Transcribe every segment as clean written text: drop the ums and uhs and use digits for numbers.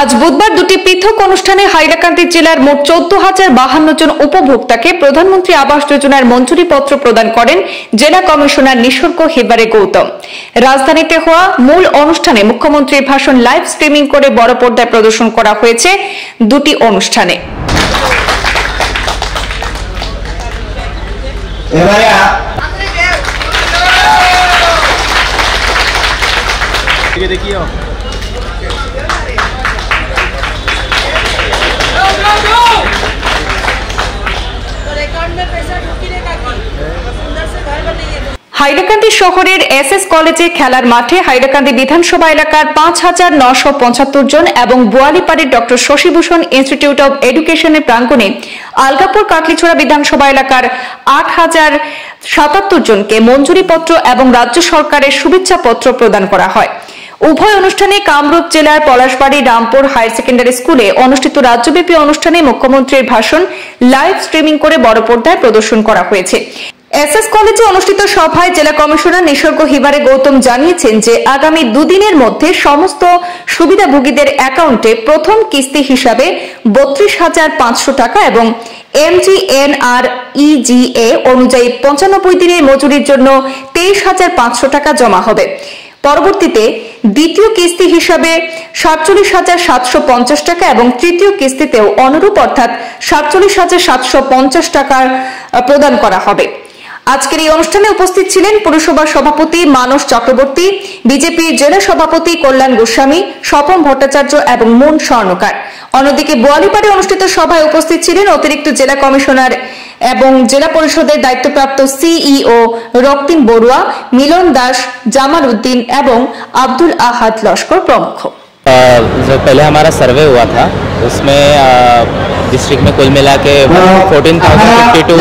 আজ বুধবার দুটি পৃথক অনুষ্ঠানে হাইলাকান্দি জেলার মোট 14,052 জন উপভোক্তাকে প্রধানমন্ত্রী আবাস যোজনার মঞ্জুরিপত্র প্রদান করেন জেলা কমিশনার নিসর্গ হেবারে গৌতম। রাজধানীতে হওয়া মূল অনুষ্ঠানে মুখ্যমন্ত্রীর ভাষণ লাইভ স্ট্রিমিং করে বড় পর্দায় প্রদর্শন করা হয়েছে দুটি অনুষ্ঠানে। হাইলাকান্দি শহরের এসএস কলেজে খেলার মাঠে হাইলাকান্দি বিধানসভা এলাকার 5,975 জন এবং বোয়ালিপাড়ির ডক্টর শশীভূষণ ইনস্টিটিউট অব এডুকেশনের প্রাঙ্গণে আলগাপুর কাটলিছড়া বিধানসভা এলাকার 8,077 জনকে মঞ্জুরিপত্র এবং রাজ্য সরকারের শুভেচ্ছাপত্র প্রদান করা হয়। উভয় অনুষ্ঠানে কামরূপ জেলার পলাশবাড়ি রামপুর হায়ার সেকেন্ডারি স্কুলে অনুষ্ঠিত রাজ্যব্যাপী অনুষ্ঠানে মুখ্যমন্ত্রীর ভাষণ লাইভ স্ট্রিমিং করে বড় পর্দায় প্রদর্শন করা হয়েছে। এসএস কলেজে অনুষ্ঠিত সভায় জেলা কমিশনার নিসর্গ হেবারে গৌতম জানিয়েছেন যে আগামী দুদিনের মধ্যে সমস্ত সুবিধাভোগীদের অ্যাকাউন্টে প্রথম কিস্তি হিসাবে 32,500 টাকা এবং MGNREGA অনুযায়ী 95 দিনের মজুরির জন্য 23,500 টাকা জমা হবে। পরবর্তীতে দ্বিতীয় কিস্তি হিসাবে 47,750 টাকা এবং তৃতীয় কিস্তিতেও অনুরূপ অর্থাৎ 47,750 টাকা প্রদান করা হবে। আজকের এই অনুষ্ঠানে উপস্থিত ছিলেন পুরসভা সভাপতি মানস চক্রবর্তী, বিজেপির জেলা সভাপতি কল্যাণ গোস্বামী, স্বপন ভট্টাচার্য এবং মুন স্বর্ণকার। অন্যদিকে বোয়ালিপাড়ে অনুষ্ঠিত সভায় উপস্থিত ছিলেন অতিরিক্ত জেলা কমিশনার এবং জেলা পরিষদের দায়িত্বপ্রাপ্ত সিইও রক্তিম বড়ুয়া, মিলন দাস, জামাল উদ্দিন এবং আব্দুল আহাদ লস্কর प्रमुख। जो पहले हमारा सर्वे हुआ था उसमें डिस्ट्रिक्ट में कुल मिला के 14,052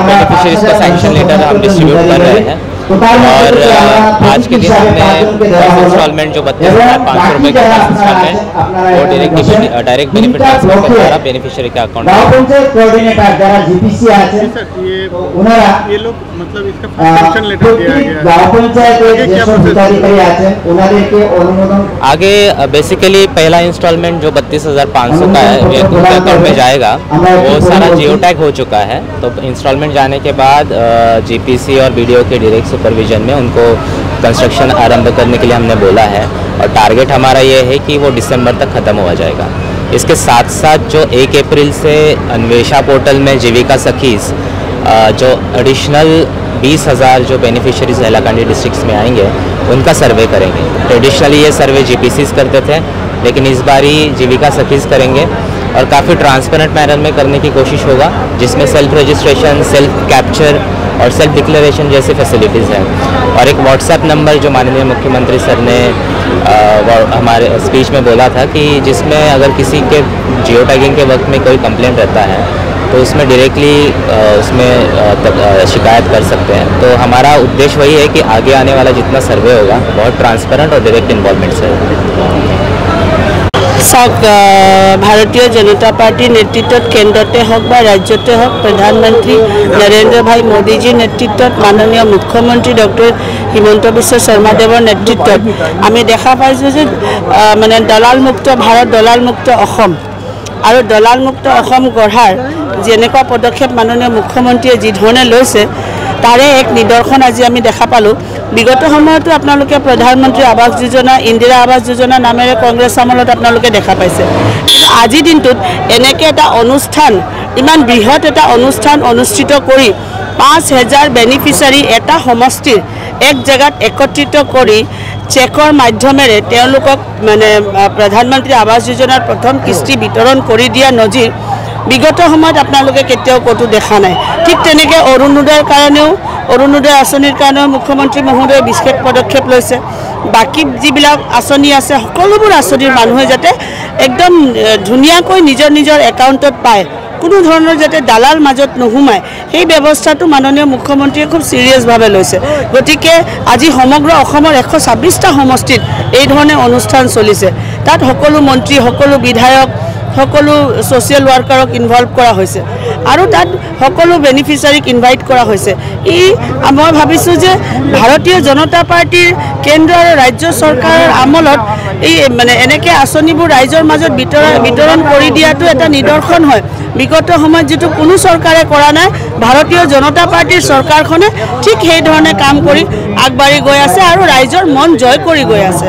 बेनिफिशियरीज का सैंक्शन लेटर हम डिस्ट्रीब्यूट कर रहे हैं और आज के दिन हमने इंस्टॉलमेंट जो 32,500 रुपये का इंस्टॉलमेंट वो डायरेक्ट बेनिफिट ट्रांसफर के द्वारा बेनिफिशियरी के अकाउंट में। ये लोग मतलब इसका सैंक्शन लेटर दिया गया आगे बेसिकली पहला इंस्टॉलमेंट जो 32,500 का है ये उनके अकाउंट में जाएगा। वो सारा जियो टैग हो चुका है, तो इंस्टॉलमेंट जाने के बाद जीपीसी और बीडीओ के डायरेक्ट सुपरविजन में उनको कंस्ट्रक्शन आरंभ करने के लिए हमने बोला है और टारगेट हमारा ये है कि वो दिसंबर तक ख़त्म हो जाएगा। इसके साथ साथ जो 1 अप्रैल से अन्वेषा पोर्टल में जीविका सखीज जो एडिशनल 20,000 जो बेनिफिशियरीज हैलाकांडी डिस्ट्रिक्ट्स में आएंगे उनका सर्वे करेंगे। ट्रेडिशनली ये सर्वे जीपीसीज करते थे, लेकिन इस बार ही जीविका सखीज करेंगे और काफ़ी ट्रांसपेरेंट मैनर में करने की कोशिश होगा, जिसमें सेल्फ रजिस्ट्रेशन, सेल्फ कैप्चर और सेल्फ डिक्लेरेशन जैसी फैसिलिटीज़ हैं। और एक व्हाट्सएप नंबर जो माननीय मुख्यमंत्री सर ने हमारे स्पीच में बोला था कि जिसमें अगर किसी के जियो टैगिंग के वक्त में कोई कंप्लेंट रहता है तो उसमें डायरेक्टली उसमें शिकायत कर सकते हैं। तो हमारा उद्देश्य वही है कि आगे आने वाला जितना सर्वे होगा बहुत ट्रांसपेरेंट और डायरेक्ट इन्वॉल्वमेंट से भारतीय जनता पार्टी नेतृत्व केंद्रते हक बा राज्यते हक प्रधानमंत्री नरेंद्र भाई मोदी जी नेतृत्व माननीय मुख्यमंत्री डॉक्टर हिमंत बिश्व शर्मा देवर नेतृत्व आमी देखा पाइছো যে মানে দলাল মুক্ত भारत दलाल मुक्त অসম और दलाल मुक्त অসম গঢ়াৰ যেনেকুৱা পদক্ষেপ মাননীয় মুখ্যমন্ত্ৰীয়ে যি ধৰণে লৈছে तारे एक निदर्शन आज आमी देखा पालो। विगत समयतो आपनालोके प्रधानमंत्री आवास योजना, इंदिरा आवास योजना नामेरे कांग्रेस आमलत आपनालोके देखा पाइছে। किन्तु আজি दिनटुत एनेके एटा अनुष्ठान इमान बृहत एटा अनुष्ठान अनुष्ठित करी 5,000 बेनिफिशियरी एटा समष्टिर एक जगत एकत्रित करी चेकर माध्यमेरे तेओलोকক माने प्रधानमंत्री आवास योजनार प्रथम किस्ती वितरण करी दिया नजिर विगत समय आपनालोके केতিয়াও कतो देखा ना। ठीक तेनेके अरुणोदयर कारणेও अरुणोदय आँचनिर कारणेও मुख्यमंत्री महोदय विशेष पदक्षेप लैছে। बाकी जिबिलाक आँचनि आछे सकलोबोर आँचनिर मानुहे जाते एकदम धुनियाকৈ निजर निजर एकाउंटत पाয়, কোনো ধৰণৰ যাতে দালাল মাজত নোহোমায় সেই ব্যৱস্থাটো মাননীয় মুখ্যমন্ত্ৰীয়ে খুব সিৰিয়াস ভাৱে লৈছে। গতিকে আজি সমগ্ৰ অসমৰ 126টা সমষ্টিত এই ধৰণে অনুষ্ঠান চলিছে। তাত সকলো মন্ত্ৰী, সকলো বিধায়ক, সকলো সোশিয়াল ওয়ার্কারক ইনভলভ করা হয়েছে और तक सकलो बेनिफिशियारीक इनभाइट करा होइसे। मैं भाविছো যে भारतीय जनता पार्टी केंद्र और राज्य सरकार आमलत এই মানে এনেকৈ আঁচনিবোৰ ৰাইজৰ মাজত বিতৰণ কৰি দিয়াটো এটা নিদৰ্শন হয় বিগত সময়ত যেটো কোনো চৰকাৰে কৰা নাই ভাৰতীয় জনতা পাৰ্টিৰ চৰকাৰখনে ঠিক সেই ধৰণে কাম কৰি আগবাঢ়ি গৈ আছে আৰু ৰাইজৰ মন জয় কৰি গৈ আছে।